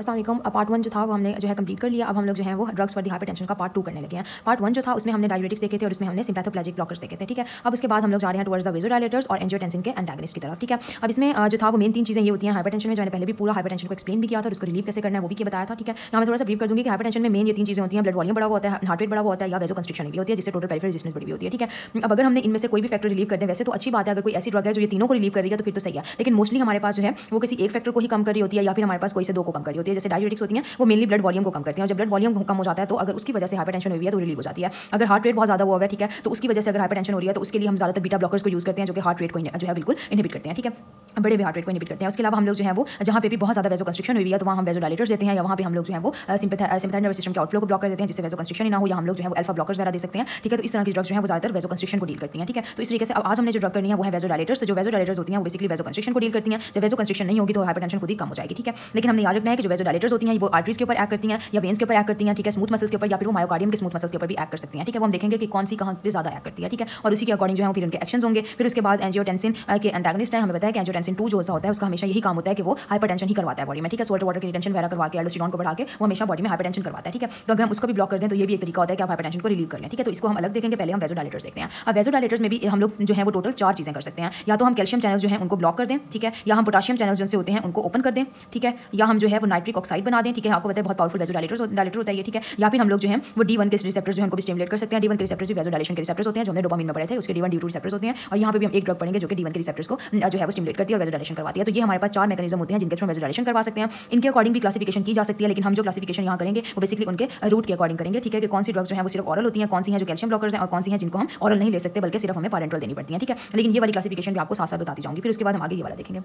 अस्सलाम वालेकुम। पार्ट 1 जो था वो हमने जो है कंप्लीट कर लिया। अब हम लोग जो है वो ड्रग्स फॉर द हाइपरटेंशन का पार्ट 2 करने लगे हैं। पार्ट 1 जो था उसमें हमने डाययूरेटिक्स देखे थे और उसमें हमने सिम्पैथोप्लेजिक ब्लॉकर्स देखे थे, ठीक है। अब उसके बाद हम लोग जा रहे हैं टुवर्ड्स द वेसोडायलेटर्स और एंजियोटेंसिन के एंटागनिस्ट की तरफ, ठीक है। अब इसमें जो था वो मेन 3 चीज़ें ये होती हैं हाइपरटेंशन में, जो मैंने पहले भी पूरा हाइपरटेंशन को एक्सप्लेन भी किया था और उसको रिलीव कैसे करना है वो भी बताया था, ठीक है। यहाँ मैं थोड़ा सा ब्रीफ कर दूँगी कि हाइपरटेंशन में मेन ये 3 चीज़ें होती हैं, ब्लड वॉल्यूम बड़ा हुआ होता है, हार्ट रेट बड़ा हुआ होता है या वेसोकंस्ट्रिक्शन भी होती है, जिससे टोटल पेरिफेरल रेजिस्टेंस बड़ी भी होती है, ठीक है। अब अगर हमने इनमें से कोई भी फैक्टर रिलीव कर दें, वैसे तो अच्छी बात है, अगर कोई ऐसी ड्रग है जो ये तीनों को रिलीव कर रही है तो फिर तो सही है, लेकिन मोस्टली हमारे पास जो है वो किसी एक फैक्टर को ही कम कर रही होती है या फिर हमारे पास कोई से 2 को कम कर रही होती है। जैसे डाययूरेटिक्स होती हैं वो मेनली ब्लड वॉल्यूम को कम करती हैं और जब ब्लड वॉल्यूम कम हो जाता है तो अगर उसकी वजह से हाइपरटेंशन हुई है तो रिलीव हो जाती है। अगर हार्ट रेट बहुत ज़्यादा हुआ है, ठीक है, तो उसकी वजह से अगर हाइपरटेंशन हो रही है तो उसके लिए हम ज़्यादातर बीटा ब्लॉकर्स को यूज़ करते हैं जो कि हार्ट रेट को जो है बिल्कुल इनहिबिट करते हैं, ठीक है, बड़े भी हार्ट रेट को इनहिबिट करते हैं। उसके अलावा हम लोग जो है वो जहाँ पे भी बहुत ज़्यादा वेसोकंस्ट्रिक्शन हुई है तो वहाँ हम वेसोडायलेटर्स देते हैं या वहाँ पे हम लोग जो है वो सिम्पैथेटिक नर्वस सिस्टम के आउटफ्लो को ब्लॉक कर देते हैं जिससे वेसोकंस्ट्रिक्शन ही ना हो, या हम लोग जो है वो अल्फा ब्लॉकर्स वगैरह दे सकते हैं, ठीक है। तो इस तरह की ड्रग्स जो है वो ज़्यादातर वेसोकंस्ट्रिक्शन को डील करती हैं, ठीक है। तो इस तरीके से अब आज हमने जो ड्रग करनी है वो है वेसोडायलेटर्स। तो जो वेसोडायलेटर्स होती हैं वो बेसिकली वेसोकंस्ट्रिक्शन को डील करती हैं। जब वेसोकंस्ट्रिक्शन नहीं होगी तो हाइपरटेंशन खुद ही कम हो जाएगी, ठीक है। लेकिन हमने याद रखना है कि जो वेसोडायलेटर्स होती हैं वो आर्टरीज के ऊपर एक्ट करती हैं या वेन्स के ऊपर एक्ट करती हैं, ठीक है, स्मूथ मसल्स के ऊपर या फिर वो मायोकार्डियम के स्मूथ मसल्स के ऊपर भी एक्ट कर सकती हैं, ठीक है। वो हम देखेंगे कि कौन सी कहाँ पे ज़्यादा एक्ट करती है, ठीक है, और उसी के अकॉर्डिंग जो है फिर उनके एक्शंस होंगे। फिर उसके बाद एंजियोटेंसिन के एंटागनिस्ट है, हमें पता है कि एंजियोटेंसिन 2 जो होता है उसका हमेशा यही काम होता है कि वो हाइपरटेंशन ही करवाता है बॉडी में, ठीक है। सोल्ट वाटर की रिटेंशन वगैरह करवा के एल्डोस्टेरोन को बढ़ा के वो हमेशा बॉडी में हाइपरटेंशन करवाता है, ठीक है। तो अगर हम उसको भी ब्लॉक कर दें तो ये भी एक तरीका होता है कि आप हाइपरटेंशन को रिलीव कर लें, ठीक है। तो इसको हम अलग देखेंगे, पहले हम वेसोडायलेटर्स देखते हैं। अब वेसोडायलेटर्स में भी हम लोग जो है वो टोटल 4 चीज़ें कर सकते हैं। या तो हम कैल्शियम चैनल्स जो है उनको ब्लॉक कर दें, ठीक है, या हम पोटाशियम चैनल्स जो होते हैं उनको ओपन कर दें, ठीक है, या हम जो है वो नाइट्रिक ऑक्साइड बना दें, ठीक है। आपको पता है बहुत पावरफुल वेसोडायलेटर होता है ये, ठीक है। या फिर हम लोग जो है वो D1 के रिसेप्टर्स जो है उनको भी स्टिमुलेट कर सकते हैं। D1 के रिसेप्टर्स भी वेसोडायलेशन के रिसेप्टर्स होते हैं जो हमने डोपामिन में पढ़े थे, उसके D1 D2 रिसेप्टर्स होते हैं और यहाँ पे भी हम एक ड्रग पढ़ेंगे जो कि D1 के रिसेप्टर्स को जो है वो स्टिमुलेट करती है और वेसोडायलेशन करवाती है। तो ये हमारे पास 4 मैकेनिज्म होते हैं जिनके थ्रू वेसोडायलेशन करवा सकते हैं। इनके अकॉर्डिंग भी क्लासिफिकेशन की जा सकती है, लेकिन हम जो क्लासिफिकेशन यहाँ करेंगे वो बेसिकली उनके रूट के अकॉर्डिंग करेंगे, ठीक है, कि कौन सी ड्रग्स जो है वो सिर्फ ऑरल होती हैं, कौन सी हैं जो कैल्शियम ब्लॉकर्स हैं और कौन सी हैं जिनको हम ऑरल नहीं ले सकते बल्कि सिर्फ हमें पैरेंटल देनी पड़ती है, ठीक है। लेकिन ये वाली क्लासिफिकेशन भी आपको साथ साथ बताती जाऊंगी, फिर उसके बाद हम आगे ये वाला देखेंगे।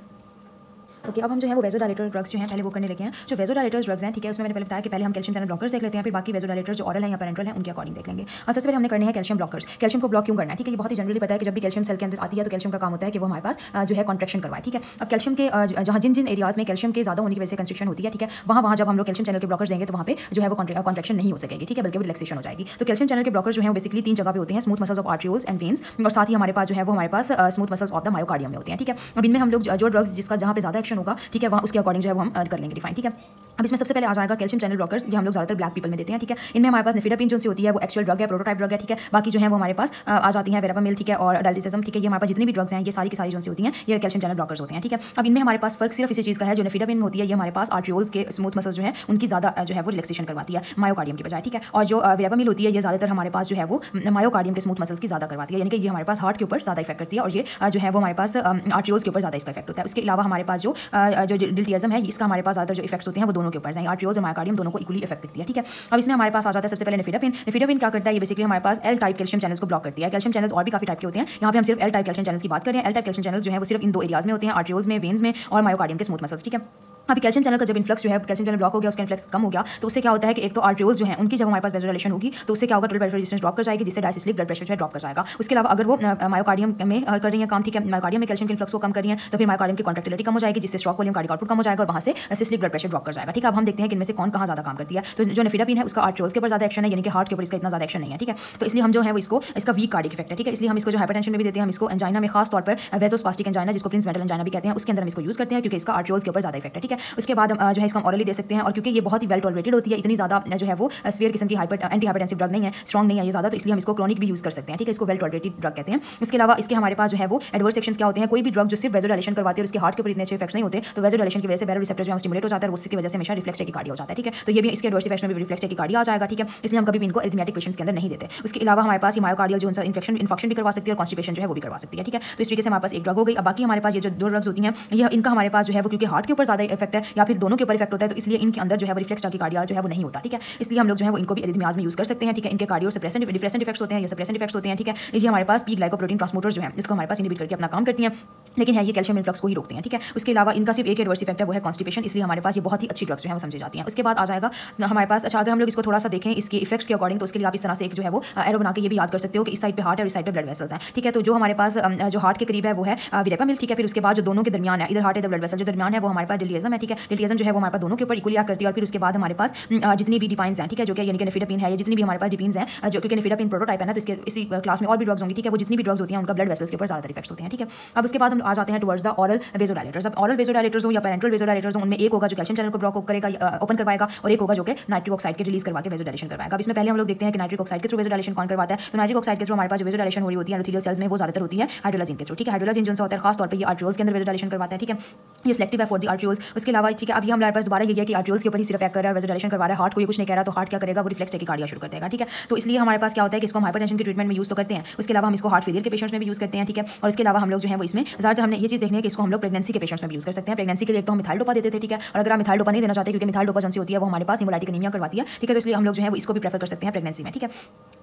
ओके, अब हम जो है वो वेसोडायलेटर ड्रग्स जो हैं पहले वो करने लगे हैं। जो वेसोडायलेटर्स ड्रग्स हैं, ठीक है, उसमें मैंने पहले बताया कि पहले हम कैल्शियम चैनल ब्लॉकर्स देख लेते हैं, फिर बाकी वेसोडायलेटर्स जो ऑरल हैं या पैरेंटल हैं उनके अकॉर्डिंग देख लेंगे। और सबसे पहले हमने करने हैं कैल्शियम ब्लॉकर्स। कैल्शियम को ब्लॉक क्यों करना है, ठीक है, ये बहुत ही जनरली पता है कि जब भी कैल्शियम सेल के अंदर आती है तो कैल्शियम का काम होता है कि वो हमारे पास जो है कॉन्ट्रैक्शन करवाए, ठीक है। अब कैल्शियम के जहाँ जिन एरियाज में कैल्शियम के ज़्यादा होने की वजह से कंस्ट्रिक्शन होती है, ठीक है, वहाँ जब हम लोग कैल्शियम चैनल के ब्लॉकर्स देंगे तो वहाँ पे जो है वो कॉन्ट्रैक्शन नहीं हो सकेगी, ठीक है, बल्कि वो रिलैक्सेशन हो जाएगी। तो कैल्शियम चैनल के ब्लॉकर्स जो है वो बेसिकली 3 जगह पे होते हैं, smooth muscles of arterioles and veins, और साथ ही हमारे पास जो है वो हमारे पास smooth muscles of the myocardium में होते हैं, ठीक है। अब इनमें हम लोग जो ड्रग्स जिसका जहाँ पे ज़्यादा एक्शन होगा, ठीक है, वहाँ उसके अकॉर्डिंग जो है वो हम कर लेंगे डिफाइन, ठीक है। अब इसमें सबसे पहले आ जाएगा कैल्शियम चैनल ब्लॉकर्स, ये हम लोग ज़्यादातर ब्लैक पीपल में देते हैं, ठीक है। इनमें हमारे पास निफिडापिन जो होती है वो एक्चुअल ड्रग है, प्रोटोटाइप ड्रग है, ठीक है। बाकी जो है वो हमारे पास आ जाती हैं वेरापामिल, ठीक है, और डाल्टिसिज्म, ठीक है। ये हमारे पास जितनी भी ड्रग्स हैं ये सारी की सारी जो होती हैं ये कैल्शियम चैनल ब्लॉकर्स होते हैं, ठीक है। अब इनमें हमारे पास फर्क सिर्फ इसी चीज़ का है, जो निफिडापिन होती है ये हमारे पास आर्टरियोल्स के स्मूथ मसल्स जो है उनकी ज़्यादा जो है वो रिलैक्सेशन करवाती है मायोकार्डियम की बजाय, ठीक है। और जो वेरापामिल होती है ये ज़्यादातर हमारे पास जो है वो मायोकार्डियम के स्मूथ मसल्स की ज़्यादा करवाती है, यानी कि ये हमारे पास हार्ट के ऊपर ज़्यादा इफेक्ट करती है और ये जो है वो हमारे पास आर्टरियोल्स के ऊपर ज़्यादा इसका इफेक्ट होता है। उसके अलावा हमारे पास जो डिल्टियज्म है इसका हमारे पास ज़्यादातर जो इफेक्ट्स होते हैं वो दोनों के ऊपर हैं, आर्टरियोल्स और मायोकार्डियम दोनों को इक्वली इफेक्ट करती है, ठीक है। अब इसमें हमारे पास आ जाता है सबसे पहले निफिडापिन। निफिडापिन क्या करता है, ये बेसिकली हमारे पास एल टाइप कैल्शियम चैनल्स को ब्लॉक करती है। कैल्शियम चैनल्स और भी काफी टाइप के होते हैं, यहाँ पे हम सिर्फ एल टाइप कैल्शियम चैनल्स की बात कर रहे हैं। एल टाइप कैल्शियम चैनल्स जो है वो सिर्फ इन 2 एरियाज में होते हैं, आर्टरियोल्स में, वेन्स में और मायोकार्डियम के स्मूथ मसल्स, ठीक है। अभी कैल्शियम चैनल का जब इन्फ्लक्स जो है कैल्शियम चैनल ब्लॉक हो गया, उसका इन्फ्लक्स कम हो गया तो उससे क्या होता है कि एक तो आर्टरियोल्स जो है उनकी जब हमारे पास वेसोडायलेशन होगी तो उससे क्या होगा, टोटल पेरिफेरल रेजिस्टेंस ड्रॉप कर जाएगी, जिससे डायसिस्टोलिक ब्लड प्रेशर जो है ड्रॉप कर जाएगा। उसके अलावा अगर वो मायोकार्डियम में कर रही है काम, ठीक है, मायोकार्डियम में कैल्शियम के इन्फ्लक्स को कम कर रही है तो फिर मायोकार्डियम की कॉन्ट्रैक्टिलिटी कम हो जाएगी, जिससे स्ट्रोक वॉल्यूम कार्डिक आउटपुट कम हो जाएगा और वहाँ से सिस्टोलिक ब्लड प्रेशर ड्रॉप कर जाएगा, ठीक है। अब हम देखते हैं कि इनमें से कौन कहाँ ज़्यादा काम करती है। तो जो निफिडापिन है उसका आर्टरियोल्स के ऊपर ज़्यादा एक्शन है, यानी कि हार्ट के ऊपर इसका इतना ज़्यादा एक्शन नहीं है, ठीक है। तो इसलिए हम जो है वो इसका वीक कार्डिक इफेक्ट है, ठीक है, इसलिए हम इसको जो हाइपरटेंशन में भी देते हैं, हम इसको एंजाइना में खास तौर पर वेसोस्पास्टिक एंजाइना जिसको प्रिंस मेटल एंजाइना भी कहते हैं उसके अंदर हम इसको यूज़ करते हैं क्योंकि इसका आर्टरियोल्स के ऊपर ज़्यादा इफेक्ट है, ठीक है। उसके बाद हम जो है इसको ऑरली दे सकते हैं और क्योंकि ये बहुत ही वेल टॉलरेटेड होती है, इतनी ज़्यादा जो है वो स्फीयर किस्म की एंटी हाइपरटेंसिव ड्रग नहीं है, स्ट्रॉन्ग नहीं है ये ज़्यादा, तो इसलिए हम इसको क्रॉनिक भी यूज़ कर सकते हैं, ठीक है, इसको वेल टॉलरेटेड ड्रग कहते हैं। उसके अलावा इसके हमारे पास जो है वो एडवर्स एक्शंस क्या होते हैं, कोई भी ड्रग जो सिर्फ वेसोडायलेशन करवाती है और उसके हार्ट के ऊपर इतने अच्छे इफेक्ट्स नहीं होते तो वेसोडायलेशन की वजह से बैरो रिसेप्टर जो है स्टिमुलेट हो जाता है और उसकी वजह से हमेशा रिफ्लेक्स टैकिकार्डिया हो जाता है, ठीक है। तो ये भी इसके एडवर्स इफेक्ट्स में भी रिफ्लेक्स टैकिकार्डिया आ जाएगा, ठीक है, इसलिए हम कभी भी इनको एरिथमेटिक पेशेंट्स के अंदर नहीं देते। उसके अलावा हमारे पास मायोकार्डियल जो इन्फेक्शन भी करवा सकती है और कॉन्स्टिपेशन जो है वो भी करवा सकती है, ठीक है। तो इस तरीके से हमारे पास एक ड्रग हो गई। अब बाकी हमारे पास ये जो 2 ड्रग्स होती हैं ये इनका हमारे पास जो है वो क्योंकि हार्ट के ऊपर ज़्यादा इफेक्ट है या फिर दोनों के ऊपर इफेक्ट होता है तो इसलिए इनके अंदर जो है वो रिफ्लेक्स टैकिकार्डिया जो है वो नहीं होता, ठीक है। इसलिए हम लोग जो है वो इनको भी एरिथमियाज में यूज़ कर सकते हैं, ठीक है। इनके कार्डियो सप्रेसेंट डिप्रेसेंट इफेक्ट्स होते हैं, ये सप्रेसेंट इफेक्ट्स होते हैं, ठीक है। ये हमारे पास पी ग्लाइकोप्रोटीन ट्रांसपोर्टर्स जो है इसको हमारे पास इनहिबिट करके अपना काम करती हैं, लेकिन है ये कैल्शियम इन्फ्लक्स को ही रोकते हैं, ठीक है। उसके अलावा इनका सिर्फ एक एडवर्स इफेक्ट है वो है कॉन्स्टिपेशन, इसलिए हमारे पास ये बहुत ही अच्छी ड्रग्स जो है वो समझी जाती हैं। उसके बाद आ जाएगा हमारे पास, अच्छा अगर हम लोग इसको थोड़ा सा देखें इसके इफेक्ट्स के अकॉर्डिंग तो उसके लिए आप इस तरह से एक जो है वो एरो बना के ये भी याद कर सकते हो कि इस साइड पे हार्ट है और इस साइड पे ब्लड वेसल्स हैं, ठीक है। तो जो हमारे पास जो हार्ट के करीब है वो है वेरापामिल, ठीक है। फिर उसके बाद जो दोनों के दरमियान है, इधर हार्ट है इधर ब्लड वेसल, जो दरमियान है वो हमारे पास डिलियज्म है, ठीक है। डिल्टियाजन जो है वो हमारे पास दोनों के ऊपर इक्वली एक्ट करती है और फिर उसके बाद हमारे पास जितनी भी डिपाइंस हैं, ठीक है, जो कि यानी कि निफिडापिन है, या जितनी भी हमारे पास डिपीन्स हैं जो कि निफिडापिन प्रोटोटाइप है ना, तो इसके इसी क्लास में और भी ड्रग्स होंगी, ठीक है। वो जितनी भी ड्रग्स होती हैं उनका ब्लड वेसल्स के ऊपर ज़्यादातर इफेक्ट्स होते हैं, ठीक है। अब उसके बाद हम आ जाते हैं टुवर्ड्स द ऑरल वेसोडाइलेटर्स। अब ऑरल वेसोडाइलेटर्स हो या पैरेंटल वेसोडाइलेटर्स हो, उनमें एक होगा जो कैल्शियम चैनल को ब्लॉक करेगा, ओपन करवाएगा, और एक होगा जो कि नाइट्रिक ऑक्साइड के रिलीज करवा के वेसोडाइलेशन करवाएगा। अब इसमें पहले हम लोग देखते हैं कि नाइट्रिक ऑक्साइड के थ्रू वेसोडाइलेशन कौन करवाता है। तो नाइट्रिक ऑक्साइड के थ्रू हमारे पास जो वेसोडाइलेशन हो रही होती है एंडोथेलियल सेल्स में, वो ज़्यादातर होती है हाइड्रोलाजिन के थ्रू, ठीक है। हाइड्रोलाजिन जो होता है खास तौर पर ये आर्ट्रियोल्स के अंदर वेसोडाइलेशन करवाता है, ठीक है। ये सिलेक्टिव है फॉर द आर्ट्रियोल्स। उसके अलावा ठीक है, अभी हमारे पास दोबारा ये है कि आर्ट्रियोल्स के ऊपर ही सिर्फ एक्ट कर रहा है, वेसोडाइलेशन करवा रहा है, हार्ट को ये कुछ नहीं कह रहा, तो हार्ट क्या करेगा, वो रिफ्लेक्स टैकिकार्डिया शुरू कर देगा, ठीक है। तो इसलिए हमारे पास क्या होता है कि इसको हम हाइपरटेंशन के ट्रीटमेंट में यूज़ तो करते हैं, उसके अलावा हम इसको हार्ट फेलियर के पेशेंट्स में भी यूज़ करते हैं, ठीक है। और इसके अलावा हम लोग जो है वो इसमें ज़्यादातर हमने ये चीज़ देखनी है कि इसको हम लोग प्रेगनेंसी के पेशेंट्स में भी यूज़ कर सकते हैं। प्रेगनेंसी के लिए तो हम मिथाइल डोपा देते थे, ठीक है। और अगर आप मिथाइल डोपा नहीं देना चाहते, क्योंकि मिथाइल डोपा जो होती है वो हमारे पास हेमोलाइटिक एनीमिया करवाती है, ठीक है, तो इसलिए हम लोग जो है वो इसको भी प्रेफर कर सकते हैं प्रेगनेंसी में, ठीक है।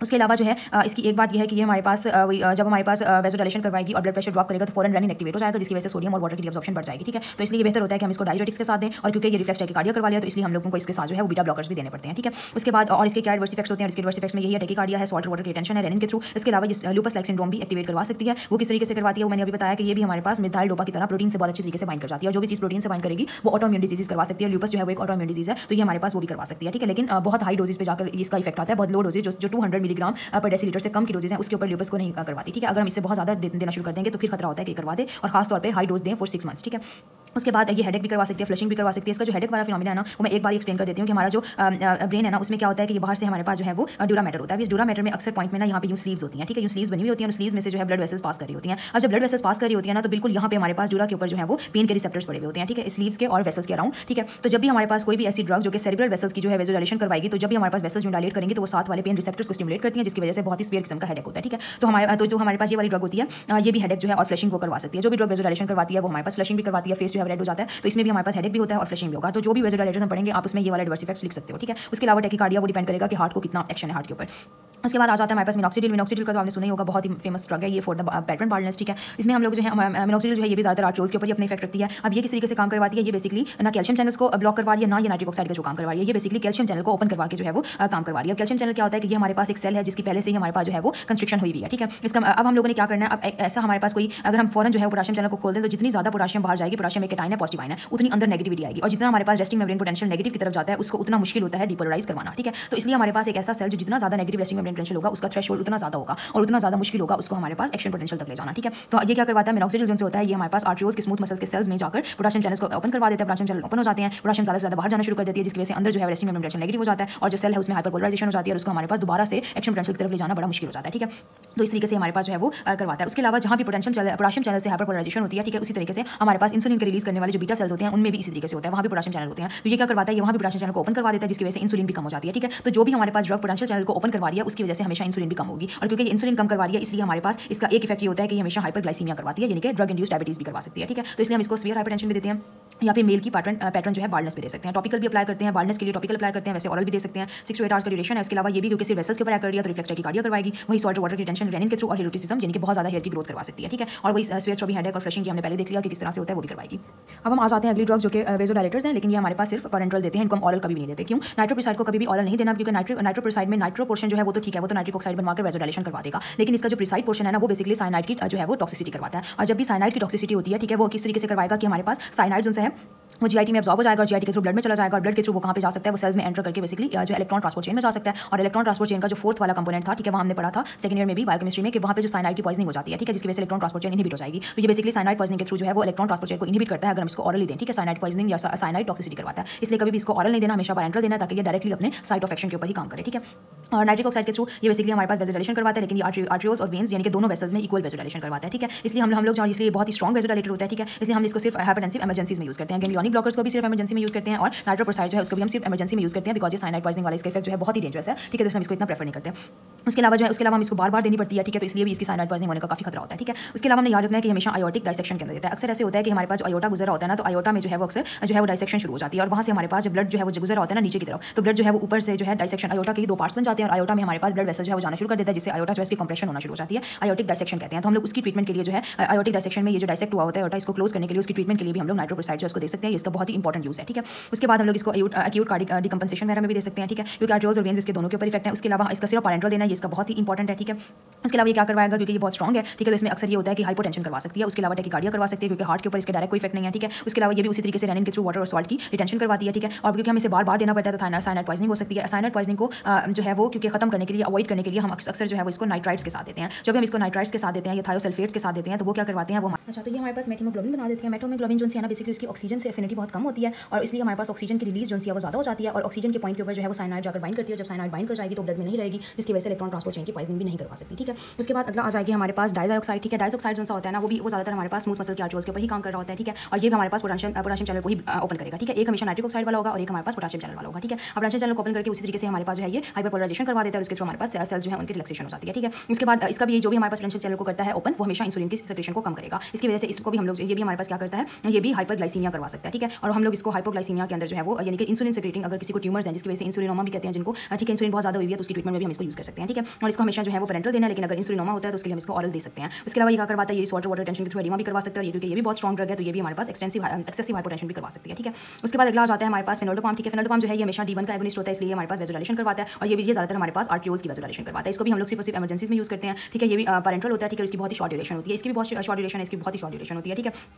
उसके अलावा जो है इसकी एक बात यह है कि ये हमारे पास जब हमारे पास वेसोडाइलेशन करवाएगी और ब्लड प्रेशर ड्रॉप करेगा तो फौरन रेनिन एक्टिवेट हो जाएगा, जिसकी वजह से सोडियम और वाटर की एब्जॉर्प्शन बढ़ जाएगी, ठीक है। तो इसलिए बेहतर होता है कि हम इसको डायरेटिक्स के साथ दें, और क्योंकि ये रिफ्लेक्स टैकिकार्डिया करवा लिया तो इसलिए हम लोगों को इसके साथ जो है वो बीटा ब्लॉकर्स भी देने पड़ते हैं, ठीक है। उसके बाद और इसके क्या एडवर्स इफेक्ट्स होते हैं, इसके एडवर्स इफेक्ट्स में यही है टैकिकार्डिया है, सॉल्ट वाटर की रिटेंशन है रेनिन के थ्रू। इसके अलावा लूपस लाइक सिंड्रोम भी एक्टिवेट करवा सकती है। वो किस तरीके से करवाती है वो मैंने अभी बताया कि ये भी हमारे पास मिथाइल डोपा की तरह प्रोटीन से बहुत अच्छी तरीके से बाइंड कर जाती है, और जो भी चीज़ प्रोटीन से बाइंड करेगी वो ऑटोइम्यून डिजीज करवा सकती है। लूपस जो है वो एक ऑटोइम्यून डिजीज है, तो ये हमारे पास वो भी करवा सकती है, ठीक है। लेकिन बहुत हाई डोजेज पे जाकर इसका इफेक्ट आता है, बहुत लो डोजेज जो 200 मिलीग्राम पर डेसीलीटर से कम की डोजेज है उसके ऊपर लूपस को नहीं करवाती, ठीक है। अगर हम इससे बहुत ज़्यादा देना शुरू कर देंगे तो फिर खतरा होता है कि करवा दे, और खास तौर पे हाई डोज दें फॉर 6 मंथ्स, ठीक है। उसके बाद ये हेडेक भी करवा सकती है, फ्लशिंग भी करवा सकती है। इसका जो हेडेक वाला फिनोमिना है ना, वो मैं एक बार एक्सप्लेन कर देती हूँ कि हमारा जो ब्रेन है ना, उसमें क्या होता है कि ये बाहर से हमारे पास जो है वो ड्यूरा मैटर होता है। इस ड्यूरा मैटर में अक्सर पॉइंट में ना यहाँ पे यूं स्लीव्स होती हैं, ठीक है, यूं स्लीव्स बनी हुई होती हैं, और स्लीव्स में से जो है ब्लड वेसल्स पास कर रही होती हैं। अब जब ब्लड वेसल्स पास कर रही होती है ना, तो बिल्कुल यहाँ पे हमारे पास ड्यूरा के ऊपर जो है वो पेन के रिसेप्टर्स पड़े हुए होते हैं, ठीक है, स्लीव्स के और वेसल्स के अराउंड, ठीक है। तो जब भी हमारे पास कोई भी ऐसी ड्रग जो कि सेरेब्रल वेसल्स की जो है वेसोडाइलेशन करवाएगी, तो जब भी हमारे पास वेसल्स जो डायलेट करेंगे तो वो साथ वाले पेन रिसेप्टर्स को स्टिमुलेट करती हैं, जिसकी वजह से बहुत ही सीवियर किस्म का हेडेक होता है, ठीक है। तो जो हमारे पास ये वाली ड्रग होती है ये भी हेडेक जो है और फ्लशिंग को करवा सकती है। जो भी ड्रग वेसोडाइलेशन करवाती है वो हमारे पास फ्लशिंग भी करवाती है, फेस जो है रेड हो जाता है, तो इसमें भी हमारे पास हेडेक भी होता है और फ्लशिंग भी होगा। तो जो भी वेसोडाइलेटर्स हम पढ़ेंगे आप उसमें ये वाले एडवर्स इफेक्ट्स लिख सकते हो, ठीक है। उसके अलावा टैकिकार्डिया वो डिपेंड करेगा कि हार्ट को कितना एक्शन है हार्ट के ऊपर। उसके बाद आ जाता है हमारे पास मिनॉक्सिडिल। मिनॉक्सिडिल का तो आपने सुना ही होगा, बहुत ही फेमस ड्रग है ये फॉर द पैटर्न बाल्डनेस, ठीक है। इसमें हम लोग जो है मिनॉक्सिडिल जो है ये भी ज़्यादातर आर्ट्रियोल्स के ऊपर ही अपने इफेक्ट रखती है। अब ये किस तरीके से काम करवाती है, ये बेसिकली ना कैल्शियम चैनल्स को ब्लॉक करवा रही है, ना ये नाइट्रिक ऑक्साइड का जो काम करवा रही है, ये बेसिकली कैल्शियम चैनल को ओपन करवा के जो है वो काम करवा रही है। कैल्शियम चैनल क्या होता है कि ये हमारे पास एक सेल है जिसकी पहले से ही हमारे पास जो है वो कंस्ट्रक्शन हुई हुई है, ठीक है। इसका अब हम लोगों ने क्या करना है, अब ऐसा हमारे पास कोई अगर हम फौरन जो है पोटेशियम चैनल को खोल दें तो जितनी ज़्यादा पोटेशियम बाहर जाएगी, पोटेशियम एक केटाइन है पॉजिटिव आयन है, उतनी अंदर नेगेटिविटी आएगी, और जितना हमारे पास रेस्टिंग मेम्ब्रेन पोटेंशियल नेगेटिव की तरफ जाता है उसको उतना मुश्किल होता है डिपोलराइज करवाना, ठीक है। तो इसलिए हमारे पास एक ऐसा सेल जो जितना ज़्यादा नेगेटिव रेस्टिंग मेम्ब्रेन पोटेंशियल होगा उसका थ्रेशोल्ड उतना ज़्यादा होगा और उतना ज़्यादा मुश्किल होगा उसको हमारे पास एक्शन पोटेंशियल तक ले जाना, ठीक है। तो ये क्या करवाता है, मिनॉक्सिडिल जो होता है ये हमारे पास आर्ट्रियोल्स के स्मूथ मसल्स के सेल्स में जाकर पोटेशियम चैनल्स को ओपन करवा देता है। पोटेशियम चैनल ओपन हो जाते हैं, पोटेशियम ज़्यादा से ज़्यादा बाहर जाना शुरू कर देती है, जिसकी वजह से अंदर जो है रेस्टिंग मेम्ब्रेन पोटेंशियल नेगेटिव हो जाता है और जो सेल है उसमें हाइपरपोलराइजेशन हो जाती है और उसको हमारे पास दोबारा से एक्शन पोटेंशियल की तरफ ले जाना बड़ा मुश्किल हो जाता है, ठीक है। तो इस तरीके से हमारे पास जो है वो करवाता है। उसके अलावा जहाँ भी पोटेशियम चैनल से हाइपरपोलराइजेशन होती है, ठीक है, उसी तरीके से हमारे पास इंसुलिन के रिलीज करने वाले जो बीटा सेल्स होते हैं उनमें भी इसी तरीके से होता है, वहाँ भी पोटेशियम चैनल होते हैं। तो ये क्या करवाता है, ये वहाँ भी पोटेशियम चैनल को ओपन करवा देता है, जिसकी वजह से इंसुलिन भी कम हो जाती है, ठीक है। तो जो भी हमारे पास ड्रग पोटेंशियल चैनल को ओपन करवा रही है उसकी वजह से हमेशा इंसुलिन भी कम होगी, और क्योंकि इंसुलिन कम करवा रही है इसलिए हमारे पास इसका एक इफेक्ट ये होता है कि हमेशा हाइपरग्लाइसीमिया करवाती है, यानी कि ड्रग इंड्यूस्ड डायबिटीज भी करवा सकती है, ठीक है। तो इसलिए हम इसको सीवियर हाइपरटेंशन भी देते हैं, या फिर मेल की पैटर्न जो है बाल्डनेस भी दे सकते हैं। टॉपिकल भी अप्लाई करते हैं, बाल्डनेस के लिए टॉपिकल अप्लाई करते हैं, वैसे ऑरल भी दे सकते हैं। 6 to 8 आवर्स का ड्यूरेशन है। इसके अलावा ये भी क्योंकि सिर्फ वेसल्स के ऊपर एक्ट कर रही है तो रिफ्लेक्स टैकिकार्डिया करवाएगी, वही सॉल्ट वाटर की रिटेंशन रेनिन के थ्रू और हिरोटिसिज्म यानी कि बहुत ज़्यादा हेयर की ग्रोथ करवा सकती है, ठीक है। और वही स्वेट थ्रोबिंग हेडेक और फ्लशिंग की हमने पहले देख लिया कि किस तरह से होता है, वो भी करवाएगी। अब हम आ जाते हैं अगली ड्रग्स जो कि वेसोडाइलेटर्स हैं, लेकिन ये हमारे पास सिर्फ पैरेंटल देते हैं, इनको हम ऑरल कभी भी नहीं देते। क्यों, नाइट्रोप्रोसाइड को कभी भी ऑरल नहीं देना, क्योंकि नाइट्रोप्रोसाइड में नाइट्रो पोर्शन जो है वो तो ठीक है, वो तो नाइट्रिक ऑक्साइड बनवाकर वेसोडाइलेशन करवा देगा, लेकिन इसका जो प्रिसाइड पोर्शन है ना वो बेसिकली साइनाइड की जो है वो टॉक्सिसिटी करवाता है। और जब भी साइनाइड की टॉक्सिसिटी होती है, ठीक है, वो किस तरीके से करवाएगा कि हमारे पास साइनाइड जो है वो जीआईटी में एब्जॉर्ब हो जाएगा और जीआईटी के थ्रू ब्लड में चला जाएगा और ब्लड के थ्रू वो कहाँ पे जा सकता है, वो सेल्स में एंटर करके बेसिकली जो इलेक्ट्रॉन ट्रांसपोर्ट चेन में जा सकता है। और इलेक्ट्रॉन ट्रांसपोर्ट चेन का जो फोर्थ वाला कंपोनेंट था, ठीक है, वहाँ हमने पढ़ा था सेकंड ईयर में भी बायोकेमिस्ट्री में कि वहाँ पे जो साइनाइड की पॉइजनिंग हो जाती है, ठीक है, जिसकी वजह से इलेक्ट्रॉन ट्रांसपोर्ट चेन इनहिबिट हो जाएगी। तो ये बेसिकली साइनाइड पॉइजनिंग के थ्रू जो है वो इलेक्ट्रॉन ट्रांसपोर्ट चेन को इनहिबिट करता है अगर हम इसको ऑरली दें, ठीक है। साइनाइड पॉइजनिंग या साइनाइड टॉक्सिसिटी करवाता है, इसलिए कभी भी इसको ऑरल नहीं देना, हमेशा पैरेंटल देना, ताकि ये डायरेक्टली अपने साइट ऑफ एक्शन के ऊपर ही काम करे, ठीक है। और नाइट्रिक ऑक्साइड के थ्रू ये बेसिकली हमारे पास वेसोडाइलेशन करवाता है, लेकिन ये आर्ट्रियोल्स और वेन्स यानी कि दोनों वेसल्स में इक्वल वेसोडाइलेशन करवाता है, ठीक है। इसलिए हम लोग इसलिए बहुत ही स्ट्रॉन्ग वेसोडाइलेटर होता है, ठीक है, इसलिए हम इसको सिर्फ हाइपरटेंसिव इमरजेंसीज में यूज करते हैं। गैंग्लियोनिक ब्लॉकर्स को भी सिर्फ इमरजेंसी में यूज करते हैं और नाइट्रोप्रोसाइड जो है उसको भी हम सिर्फ इमरजेंसी में यूज करते हैं, बिकॉज ये साइनाइड पॉइजनिंग वाला इसका इफेक्ट जो है बहुत ही डेंजरस है, ठीक है, तो हम इसको इतना प्रेफर नहीं करते। उसके अलावा हम इसको बार बार देनी पड़ती है, ठीक है, तो इसलिए भी इसकी साइनाइड पॉइजनिंग होने का काफी खतरा होता है, ठीक है। उसके अलावा हमने याद रखना है कि हमेशा आयोटिक डाइसेक्शन के अंदर देता है। अक्सर ऐसे होता है कि हमारे पास जो आयोटा गुजरा होता है ना, तो आयोटा में जो है वो अक्सर जो है वो डाइसेक्शन शुरू हो जाती है और वहाँ से हमारे पास जो ब्लड जो है वो गुजरा होता है ना नीचे की तरफ, तो ब्लड जो है वो ऊपर से जो है डाइसेक्शन आयोटा के ही 2 पार्ट्स बन जाते हैं और आयोटा में हमारे पास ब्लड वेसल जो है वो जाना शुरू कर देता है, जिससे आयोटा जो है इसकी कंप्रेशन होना शुरू हो जाती है, आयोटिक डाइसेक्शन कहते हैं। तो हम लोग उसकी ट्रीटमेंट के लिए जो है आयोटिक डाइसेक्शन में ये जो डाइसेक्ट हुआ होता है आयोटा, इसको क्लोज करने के लिए उसकी ट्रीटमेंट के लिए भी हम लोग नाइट्रोप्रोसाइड जो है उसको दे सकते हैं, ये इसका बहुत ही इंपॉर्टेंट यूज़ है, ठीक है। उसके बाद हम लोग इसको एक्यूट कार्डिक डिकम्पनसेशन वगैरह में भी दे सकते हैं, ठीक है, क्योंकि आर्टरियोल्स और वेन्स इसके दोनों के ऊपर इफेक्ट है। उसके अलावा इसका सिर्फ पैरेंटल देना, ये इसका बहुत ही इंपॉर्टेंट है, ठीक है। उसके अलावा ये क्या करवाएगा, क्योंकि ये बहुत स्ट्रॉन्ग है, ठीक है, तो इसमें अक्सर ये होता है कि हाइपोटेंशन करवा सकती है। उसके अलावा टैकीकार्डिया करवा सकती है, क्योंकि हार्ट के ऊपर इसके डायरेक्ट कोई इफेक्ट नहीं है, ठीक है। उसके अलावा ये भी उसी तरीके से रेनिन के थ्रू वाटर और सॉल्ट की रिटेंशन करवाती है, ठीक है। और क्योंकि हम इसे बार बार देना पड़ता है तो साइनाइड पॉइजनिंग हो सकती है। साइनाइड पॉइजनिंग को जो है वो क्योंकि खत्म करने के लिए, अवॉइड करने के लिए हम अक्सर जो है वो इसको नाइट्राइट्स के साथ देते हैं। जब हम इसको नाइट्राइट्स के साथ देते हैं या थायोसल्फेट्स के साथ देते हैं तो वो क्या करवाते हैं, वो अच्छा तो ये हमारे पास मेथियोग्लोबिन बना देते हैं। मेथियोग्लोबिन जो है ना बेसिकली उसकी ऑक्सीजन से एफिनिटी बहुत कम होती है और इसलिए हमारे पास ऑक्सीजन की रिलीज जो है वो ज़्यादा हो जाती है और ऑक्सीजन के पॉइंट के ऊपर जो है वो साइनाइड जाकर बाइंड करती है। जब साइनाइड बाइंड कर जाएगी तो ब्लड में नहीं रहेगी, जिसकी वजह से इलेक्ट्रॉन ट्रांसपोर्ट चेन की पॉइजनिंग भी नहीं करवा सकती, ठीक है। उसके बाद अगला आ जाएगी हमारे पास डाइऑक्साइड, ठीक है। डाइऑक्साइड जो होता है ना वो ज़्यादातर हमारे पास स्मूथ मसल के आर्टरियोल्स के ऊपर ही काम कर रहा होता है, ठीक है। और ये भी हमारे पास पोटेशियम चैनल को ही ओपन करेगा, ठीक है। एक हमेशा नाइट्रिक ऑक्साइड वाला होगा और एक हमारे पास पोटेशियम चैनल वाला होगा, ठीक है। अब पोटेशियम चैनल को ओपन करके उसी तरीके से हमारे पास जो है ये हाइपरपोलराइजेशन करवा देता है और उसके थ्रू हमारे पास सेल्स जो है उनकी रिलैक्सेशन हो जाती है, ठीक है। उसके बाद इसका भी जो भी हमारे पास पोटेशियम चैनल को करता है ओपन, वो हमेशा इंसुलिन की सेक्रेशन को कम करेगा। इसकी वजह से इसको भी हम लोग ये भी हमारे पास क्या करता है, ये भी हाइपरग्लाइसीमिया करवा सकता है, ठीक है। और हम लोग इसको हाइपोग्लाइसीमिया के अंदर जो है वो यानी कि इंसुलिन सेक्रेटिंग अगर किसी को ट्यूमर्स हैं जिसकी वजह से इंसुलिनोमा भी कहते हैं जिनको, ठीक है, इंसुलिन बहुत ज़्यादा हुई है तो उसकी ट्रीटमेंट में भी हम इसको यूज़ कर सकते हैं, ठीक है। और इसको हमेशा जो है वो पेरेंटल देना है, लेकिन अगर इंसुलिनोमा होता है तो उसके लिए हम इसको ऑरल दे सकते हैं। उसके अलावा ये क्या करवाता है, ये सॉल्ट वाटर टेंशन के थ्रू एडिमा भी करवा सकता है और ये क्योंकि ये भी बहुत स्ट्रॉन्ग ड्रग है तो ये भी हमारे पास एक्सेसिव हाइपोटेंशन भी करवा सकती है, ठीक है। उसके बाद अगला आ जाता है हमारे पास फेनोल्डोपाम, ठीक है। फेनोल्डोपाम जो है ये हमेशा D1 का एगोनिस्ट होता है, इसलिए हमारे पास वेजोडाइलेशन करवाता है और ये भी ज़्यादातर हमारे पास आर्टरियोल्स की वेजोडाइलेशन करवाता है। इसको भी हम लोग सिर्फ इमरजेंसीज में यूज़ करते हैं, ठीक है। ये भी पैरेंटल होता है, ठीक है। इसकी बहुत ही शॉर्ट ड्यूरेशन होती है, इसकी भी बहुत शॉर्ट ड्यूरेशन है, इसकी बहुत ही शॉर्ट ड्यूरेशन होती है, ठीक है।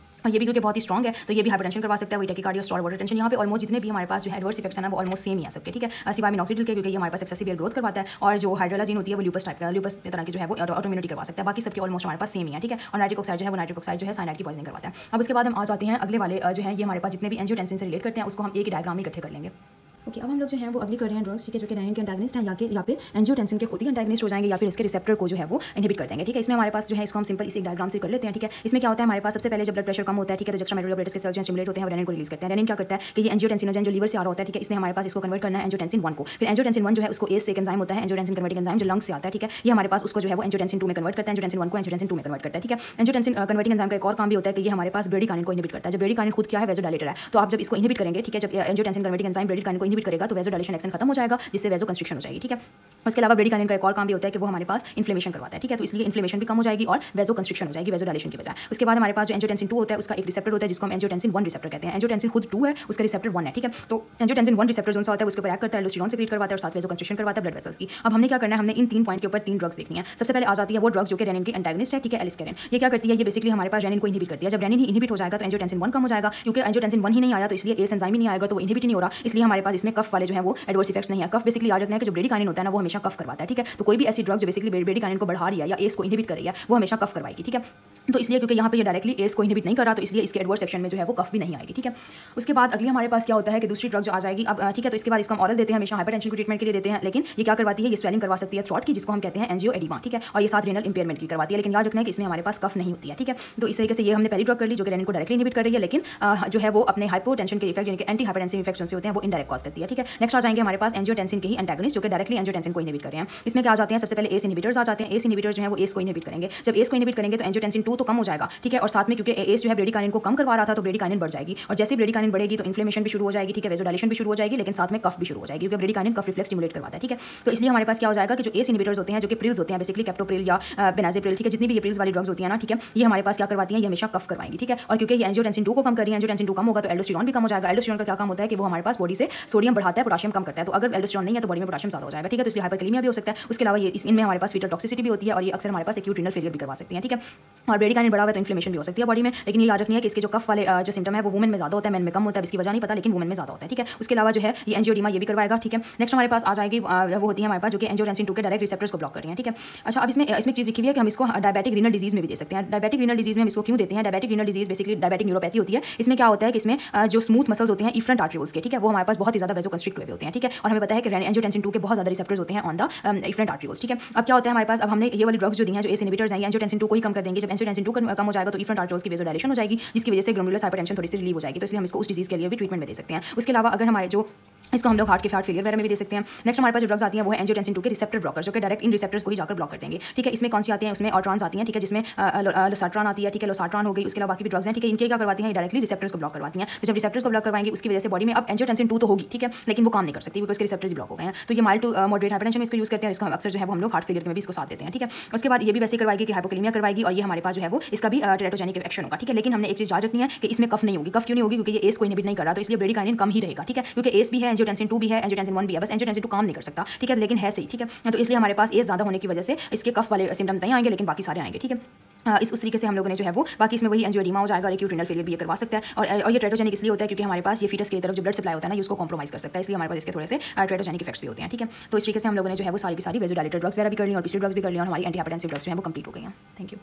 और ये भी क्योंकि बहुत ही स्ट्रॉन्ग है तो ये भी हाइपरटेंशन करवा सकता है, वही टैकीकार्डिया, सॉल्ट वाटर टेंशन। यहाँ पे ऑलमोस्ट जितने भी हमारे पास जो है एडवर्स इफेक्ट्स हैं ना वो ऑलमोस्ट सेम ही है सबके, ठीक है, सिवाय मिनॉक्सिडिल के, क्योंकि ये हमारे पास एक्सेसिव एयर ग्रोथ करवाता है और जो हाइड्रोलाजीन होती है वो ल्यूपस तरह की जो है वो ऑटोइम्यूनिटी करवा सकता है। बाकी सबके ऑलमोस्ट हमारे पास सेम ही है, ठीक है। और नाइट्रिक ऑक्साइड जो है साइनाइड की पॉइजनिंग करवाता है। अब उसके बाद हम आ जाते हैं अगले वाले जो है ये हमारे पास जितने भी एंजियोटेंसिन से रिलेट करते हैं उसको हम एक ही डायग्राम में इकट्ठे कर लेंगे। ओके, अब हम लोग जो है वो अगली कर रहे हैं ड्रग्स, ठीक है, जो कि रेनिन के एंटागनिस्ट हैं या फिर एंजियोटेंसिन के खुद ही एंटागनिस्ट हो जाएंगे या फिर इसके रिसेप्टर को जो है वो इनहिबिट कर देंगे, ठीक है। इसमें हमारे पास जो है इसको हम सिंपल इसी डायग्राम से कर लेते हैं, ठीक है। इसमें क्या होता है हमारे पास सबसे पहले जब ब्लड प्रेशर कम होता है, ठीक है, तो एक्स्ट्रामेडुलर अपरेटस के सेल्स जो स्टिमुलेट होते हैं और रेनिन को रिलीज करते हैं। रेनिन क्या करता है कि ये एंजियोटेंसिनोजन जो लीवर से आ रहा होता है, ठीक है, इसने हमारे पास इसको कन्वर्ट करना है एंजियोटेंसिन 1 को। फिर एंजियोटेंसिन 1 जो है उसको एस से एक एंजाइम होता है एंजियोटेंसिन कन्वर्टिंग एंजाइम जो लंग्स से आता है, ठीक है। ये हमारे पास उसको जो है वो एंजियोटेंसिन 2 में कन्वर्ट करता है, एंजियोटेंसिन 1 को एंजियोटेंसिन 2 में कन्वर्ट करता है, ठीक है। एंजियोटेंसिन कन्वर्टिंग एंजाइम का एक और काम भी होता है कि ये हमारे पास ब्रेडिकानिन को इनहिबिट करता है। जब ब्रेडिकानिन खुद क्या है, वेजोडाइलेटर है, तो आप जब इसको इनहिबिट करेंगे, ठीक है, जब एंजियोटेंसिन कन्वर्टिंग एंजाइम ब्रेडिकानिन को इनहिबिट करेगा तो वेजोडाइलेशन एक्शन खत्म हो जाएगा, जिससे वेजो कंस्ट्रिक्शन हो जाएगी, ठीक है। उसके अलावा ब्रेडिकानिन का एक और काम भी होता है कि वो हमारे पास इन्फ्लेमेशन करवाता है, ठीक है, तो इसलिए इन्फ्लेमेशन भी कम हो जाएगी और वेजो कंस्ट्रिक्शन हो जाएगी वेजोडाइलेशन की बजाय। उसके बाद हमारे पास जो एंजियोटेंसिन 2 होता है उसका एक रिसेप्टर होता है जिसको हम एंजियोटेंसिन 1 रिसेप्टर कहते हैं। एंजियोटेंसिन खुद 2 है, उसका रिसेप्टर 1 है, ठीक है। तो एंजियोटेंसिन 1 रिसेप्टर जो होता है उसके ऊपर एक्ट करता है, एल्डोस्टेरोन सेक्रेट करवाता है और साथ वेजो कंस्ट्रिक्शन करवाता है ब्लड वेसल्स की। अब हमने क्या करना है, हमने इन 3 पॉइंट के ऊपर 3 ड्रग्स देखनी है। सबसे पहले आ जाती है वो ड्रग्स जो कि रेनिन की एंटागनिस्ट है, ठीक है, एलिस्केरिन। ये क्या करती है, ये बेसिकली हमारे पास रेनिन को इनहिबिट करती है। जब रेनिन ही इनहिबिट हो जाएगा तो एंजियोटेंसिन 1 कम हो जाएगा, क्योंकि एंजियोटेंसिन 1 ही नहीं आया तो इसलिए एस एंजाइम ही नहीं आएगा तो वो इनहिबिट ही नहीं हो रहा, इसलिए हमारे पास इसमें कफ वाले जो है वो एडवर्स इफेक्ट्स नहीं है। कफ बेसिकली याद रखना है कि जो ब्रेडिकानिन होता है ना वो हमेशा कफ करवाता है, ठीक है। तो कोई भी ऐसी ड्रग जो बेसिकली ब्रेडिकानिन को बढ़ा रही है या एस को इनहिबिट कर रही है वो हमेशा कफ करवाएगी, ठीक है। तो इसलिए क्योंकि यहाँ पे ये डायरेक्टली एस को इनहिबिट नहीं कर रहा तो इसलिए इसके एडवर्स सेक्शन में जो है वो कफ भी नहीं आएगी, ठीक है। उसके बाद अगली हमारे पास क्या होता है कि दूसरी ड्रग जो आ जाएगी अब, ठीक है, तो इसके बाद इसको हम ऑरल देते हैं, हमेशा हाइपरटेंशन की ट्रीटमेंट के लिए देते हैं, लेकिन ये क्या करवाती है, ये स्वेलिंग करवा सकती है थ्रॉट की जिसको हम कहते हैं एंजियोएडिमा, ठीक है, और ये साथ रेनल इंपेयरमेंट की करवाती है। लेकिन याद रखना है कि इसमें हमारे पास कफ नहीं होती है, ठीक है। तो इस तरीके से ये हमने पहली ड्रग कर ली जो कि रेनिन को डायरेक्टली इनहिबिट कर रही है, लेकिन जो है वो अपने हाइपोटेंशन के इफेक्ट यानी कि एंटी हाइपरटेंसिव इफेक्ट्स जो होते हैं वो इनडायरेक्ट कॉज करती है, ठीक है। नेक्स्ट आ जाएंगे हमारे पास एंजियोटेंसिन के ही एंटागनिस्ट जो कि डायरेक्टली एंजियोटेंसिन को इनहिबिट कर रहे हैं। इसमें क्या आ जाते हैं, सबसे पहले एस इनहिबिटर्स आ जाते हैं। एस इनहिबिटर्स जो है वो एस को इनहिबिट करेंगे। जब एस को इनहिबिट करेंगे तो एंजियोटेंसिन 2 तो कम हो जाएगा, ठीक है, और साथ में क्योंकि एस जो है ब्रेडिकानिन को कम करवा रहा था तो ब्रेडिकानिन बढ़ जाएगी और जैसे ब्रेडिकानिन बढ़ेगी तो इन्फ्लेमेशन भी शुरू हो जाएगी, ठीक है, वेजोडाइलेशन भी शुरू हो जाएगी, लेकिन साथ में कफ भी शुरू हो जाएगी क्योंकि ब्रेडिकानिन कफ रिफ्लेक्स स्टिमुलेट करवाता है, ठीक है। तो इसलिए हमारे पास क्या हो जाएगा कि जो एस इनहिबिटर्स होते हैं जो कि प्रिल्स होते हैं बेसिकली कैप्टोप्रिल या बेनाजेप्रिल, ठीक है, जितनी भी ये प्रिल्स वाली ड्रग्स होती है ना, ठीक है, ये हमारे पास क्या करवाती हैं, ये हमेशा कफ करवाएंगी, ठीक है। और क्योंकि ये एंजियोटेंसिन 2 को कम कर रही है, एंजियोटेंसिन 2 कम होगा तो एल्डोस्टेरोन भी कम हो जाएगा। एल्डोस्टेरोन का क्या काम होता है कि वो हमारे पास बॉडी से सोडियम बढ़ाता है, पोटेशियम कम करता है। तो अगर एल्डोस्टेरोन नहीं है तो बॉडी में पोटेशियम ज्यादा हो जाएगा, ठीक है, तो इसलिए हाइपरकैलेमिया भी हो सकता है। उसके अलावा ये इनमें हमारे पास फीटल टॉक्सिसिटी भी होती है और ये अक्सर हमारे पास एक्यूट रीनल फेलियर भी करवा सकती है, ठीक है। और ब्रेडिकानिन बढ़ा हुआ है तो इन्फ्लेमेशन भी हो सकती है बॉडी में, लेकिन ये याद रखनी है कि इसके जो कफ वाले जो सिम्टम है वो वुमेन में ज्यादा होता है, मेन में कम होता है, इसकी वजह नहीं पता लेकिन वुमेन में ज्यादा होता है, ठीक है। उसके अलावा जो है ये एंजियोडीमा ये भी करवाएगा, ठीक है। नेक्स्ट हमारे पास आ जाएगी वो होती है हमारे पास जो कि एंजियोटेंसिन 2 के डायरेक्ट रिसेप्टर्स को ब्लॉक कर रही है, ठीक है। अच्छा, अब इसमें चीज लिखी हुई है कि हम इसको डायबिटिक रीनल डिजीज में भी दे सकते हैं। डायबिटिक रीनल डिजीज में हम इसको क्यों देते हैं, diabetic renal disease basically diabetic neuropathy होती है। इसमें क्या होता है कि इसमें जो स्मूथ मसल्स होते हैं इफ्रंट आर्टरियोल्स के, ठीक है, वो हमारे पास बहुत ही ज्यादा वेजो कंस्ट्रिक्ट हुए होते हैं, ठीक है। और हमें पता है कि एंजियोटेंसिन 2 के बहुत ज्यादा रिसेप्टर्स होते हैं ऑन द इफ्रंट आर्टरियोल्स, ठीक है। अब क्या होता है हमारे पास, अब हमने ये वाली ड्रग्स जो दी हैं जो एस इनहिबिटर्स हैं, एंजियोटेंसिन 2 को ही कम कर देंगे। जब एंजियोटेंसिन 2 कम हो जाएगा तो इफ्रंट आर्टरियोल्स की वेजोडाइलेशन हो जाएगी जिसकी वजह से ग्लोमेरुलर हाइपरटेंशन थोड़ी सी रिलीव हो जाएगी, तो इसलिए हम इसको उस डिजीज के लिए भी ट्रीटमेंट में दे सकते हैं। उसके अलावा अगर हमारे जो इसको हम लोग हार्ट फेलियर वगैरह में भी दे सकते हैं। नेक्स्ट हमारे पास जो ड्रग्स आती हैं वो है एंजियोटेंसिन 2 के रिसेप्टर ब्लॉकर, जो कि डायरेक्ट इन रिसेप्टर्स को ही जाकर ब्लॉक कर देंगे। ठीक है, इसमें कौन सी आती हैं, उसमें ऑट्रॉन्स आती हैं। ठीक है, जिसमें लोसाट्रॉन आती है। ठीक है, लोसाट्रॉन हो गई, उसके अलावा बाकी भी ड्रग्स हैं। ठीक है, इनके क्या करवाती हैं, डायरेक्टली रिसेप्टर्स को ब्लॉक करवाती हैं। तो जब रिसेप्टर्स को ब्लॉक करवाएंगे उसकी वजह से बॉडी में अब एंजियोटेंसिन 2 तो होगी, ठीक है, लेकिन वो काम नहीं कर सकती क्योंकि उसके रिसेप्टर्स ब्लॉक हो गए हैं। तो ये माइल्ड टू मॉडरेट हाइपरटेंशन में इसको यूज करते हैं। इसको हम अक्सर जो है वो हम लोग हार्ट फेलियर में भी इसको साथ देते हैं। ठीक है, उसके बाद ये भी वैसे करवाएगी कि हाइपोकैलेमिया करवाएगी, और ये हमारे पास जो है वो इसका भी टेराटोजेनिक एक्शन होगा। ठीक है, लेकिन हमने एक चीज याद रखनी है कि इसमें कफ नहीं होगी। कफ क्यों नहीं होगी, क्योंकि ये एस को इनहिबिट नहीं कर रहा, तो इसलिए ब्रेडिकाइनिन कम ही रहेगा। ठीक है, क्योंकि एस भी है, एंजियोटेंसिन 2 भी है, एंजियोटेंसिन 1 भी है, बस एंजियोटेंसिन 2 काम नहीं कर सकता। ठीक है, लेकिन है सही। ठीक है, तो इसलिए हमारे पास एस ज़्यादा होने की वजह से इसके कफ वाले सिम्टम नहीं आएंगे, लेकिन बाकी सारे आएंगे। ठीक है, उस तरीके से हम लोगों ने जो है वो बाकी इसमें वही एंजियोडीमा हो जाएगा और एक्यूट रीनल फेलियर भी ये करवा सकता है। और ये टेराटोजेनिक इसलिए होता है क्योंकि हमारे पास ये फीटस की तरफ जो ब्लड सप्लाई होता है ना, ये उसको कॉम्प्रोमाइज कर सकता है, इसलिए हमारे पास इसके थोड़े से टेराटोजेनिक इफेक्ट्स भी होते हैं। ठीक है, तो इस तरीके से हम लोगों ने जो है वो सारी की सारी वेज़ोडाइलेटर ड्रग्स वगैरह भी कर ली और पिछले ड्रग्स भी कर ली और हमारी एंटी हाइपरटेंसिव ड्रग्स जो है वो कंप्लीट हो गई हैं। Thank you.